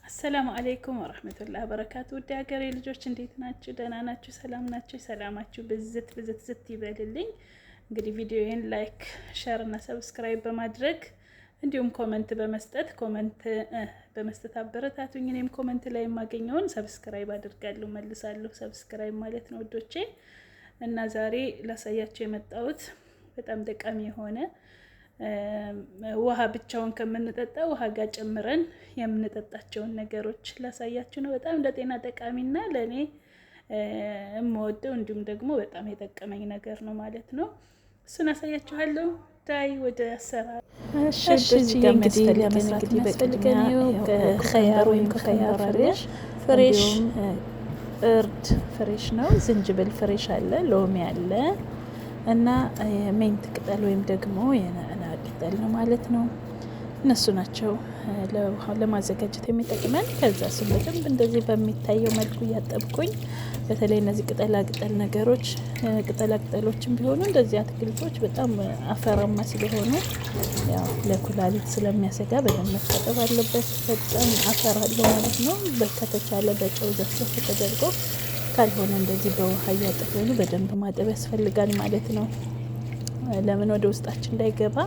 አሰላሙ አለይኩም ወራህመቱላሂ ወበረካቱ። ውድ ሀገሬ ልጆች እንዴት ናችሁ? ደህና ናችሁ? ሰላም ናችሁ? ሰላማችሁ ብዝት ብዝት ዝት ይበልልኝ። እንግዲህ ቪዲዮዬን ላይክ፣ ሼር እና ሰብስክራይብ በማድረግ እንዲሁም ኮመንት በመስጠት አበረታቱኝ። እኔም ኮመንት ላይ የማገኘውን ሰብስክራይብ አድርጋለሁ መልሳለሁ። ሰብስክራይብ ማለት ነው ውዶቼ። እና ዛሬ ላሳያችሁ የመጣሁት በጣም ጠቃሚ የሆነ ውሃ ብቻውን ከምንጠጣ ውሃ ጋር ጨምረን የምንጠጣቸውን ነገሮች ላሳያችሁ ነው። በጣም ለጤና ጠቃሚና ለእኔ የምወደው እንዲሁም ደግሞ በጣም የጠቀመኝ ነገር ነው ማለት ነው። እሱን አሳያችኋለሁ። ዳይ ወደ አሰራር። እሺ እንግዲህ ለመስራት የሚያስፈልገን ከኸያር ወይም ከኸያር ፍሬሽ እርድ ፍሬሽ ነው። ዝንጅብል ፍሬሽ አለ፣ ሎሚ አለ እና ሜንት ቅጠል ወይም ደግሞ የናና ቅጠል ነው ማለት ነው። እነሱ ናቸው ለማዘጋጀት የሚጠቅመን። ከዛ እሱን በደንብ እንደዚህ በሚታየው መልኩ እያጠብኩኝ፣ በተለይ እነዚህ ቅጠላቅጠል ነገሮች ቅጠላቅጠሎችም ቢሆኑ እንደዚህ አትክልቶች በጣም አፈራማ ስለሆኑ ያው ለኩላሊት ስለሚያሰጋ በደንብ መታጠብ አለበት። በጣም አፈር አለው ማለት ነው። ከተቻለ በጨው ዘፍዘፍ ተደርጎ ካልሆነ እንደዚህ በውሃ እያጠበኑ በደንብ ማጠብ ያስፈልጋል ማለት ነው። ለምን ወደ ውስጣችን እንዳይገባ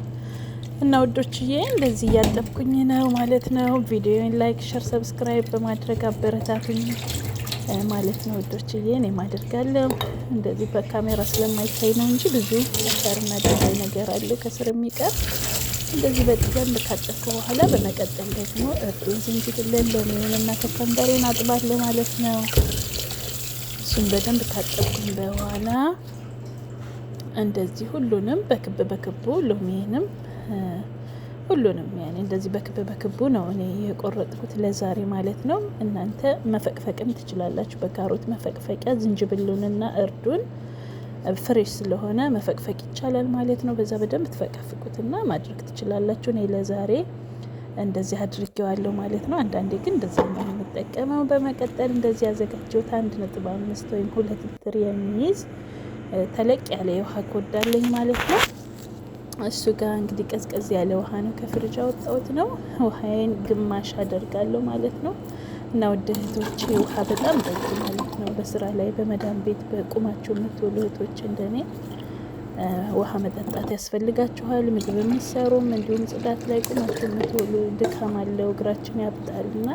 እና ውዶችዬ እንደዚህ እያጠብኩኝ ነው ማለት ነው። ቪዲዮን ላይክ፣ ሸር፣ ሰብስክራይብ በማድረግ አበረታቱኝ ማለት ነው ውዶችዬ። እኔም አደርጋለሁ እንደዚህ በካሜራ ስለማይታይ ነው እንጂ ብዙ አፈርና ድንጋይ ነገር አለው ከስር የሚቀር። እንደዚህ በደንብ ካጠብኩ በኋላ በመቀጠል ደግሞ እርዱን፣ ዝንጅብልን፣ ሎሚውን እና ኮከምበሬን አጥባለሁ ማለት ነው። እሱን በደንብ ካጠብኩኝ በኋላ እንደዚህ ሁሉንም በክብ በክቡ ሎሚንም ሁሉንም ያኔ እንደዚህ በክብ በክቡ ነው እኔ የቆረጥኩት ለዛሬ ማለት ነው። እናንተ መፈቅፈቅም ትችላላችሁ፣ በካሮት መፈቅፈቂያ ዝንጅብሉንና እርዱን ፍሬሽ ስለሆነ መፈቅፈቅ ይቻላል ማለት ነው። በዛ በደንብ ትፈቀፍቁትና ማድረግ ትችላላችሁ። እኔ ለዛሬ እንደዚህ አድርጌዋለሁ ማለት ነው። አንዳንዴ ግን እንደዚህ ነው የምጠቀመው። በመቀጠል እንደዚህ ያዘጋጀሁት 1.5 ወይም 2 ሊትር የሚይዝ ተለቅ ያለ የውሃ ኮዳ አለኝ ማለት ነው። እሱ ጋር እንግዲህ ቀዝቀዝ ያለ ውሃ ነው ከፍሪጅ አወጣሁት ነው። ውሃዬን ግማሽ አደርጋለሁ ማለት ነው። እና ውድ እህቶቼ ውሃ በጣም ጠጡ ማለት ነው። በስራ ላይ በመዳን ቤት በቁማቸው የምትውሉ እህቶች እንደኔ ውሃ መጠጣት ያስፈልጋችኋል። ምግብ የሚሰሩም እንዲሁም ጽዳት ላይ ቁማቸው የምትውሉ ድካም አለው፣ እግራችን ያብጣልና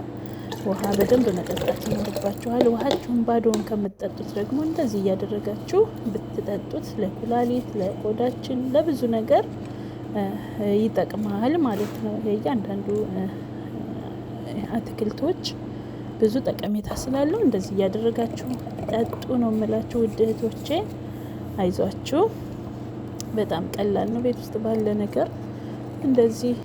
ውሃ በደንብ መጠጣት ይኖርባችኋል። ውሃችሁን ባዶውን ከምትጠጡት ደግሞ እንደዚህ እያደረጋችሁ ብትጠጡት ለኩላሊት፣ ለቆዳችን፣ ለብዙ ነገር ይጠቅማል ማለት ነው። የእያንዳንዱ አትክልቶች ብዙ ጠቀሜታ ስላለው እንደዚህ እያደረጋችሁ ጠጡ ነው የምላችሁ ውድ እህቶቼ። አይዟችሁ፣ በጣም ቀላል ነው። ቤት ውስጥ ባለ ነገር እንደዚህ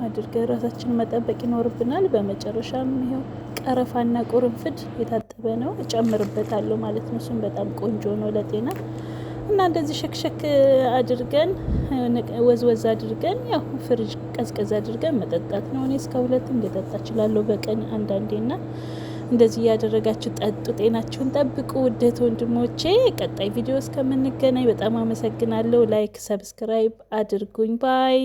አድርገን ራሳችንን መጠበቅ ይኖርብናል። በመጨረሻም ይሄው ቀረፋና ቁርንፍድ የታጠበ ነው እጨምርበታለሁ ማለት ነው። እሱም በጣም ቆንጆ ነው ለጤና እና እንደዚህ ሸክሸክ አድርገን ወዝወዝ አድርገን ያው ፍሪጅ ቀዝቀዝ አድርገን መጠጣት ነው። እኔ እስከ 2 ልጠጣ እችላለሁ በቀን አንዳንዴና እንደዚህ እያደረጋችሁ ጠጡ፣ ጤናችሁን ጠብቁ ውድ ወንድሞቼ። ቀጣይ ቪዲዮ እስከምንገናኝ በጣም አመሰግናለሁ። ላይክ፣ ሰብስክራይብ አድርጉኝ ባይ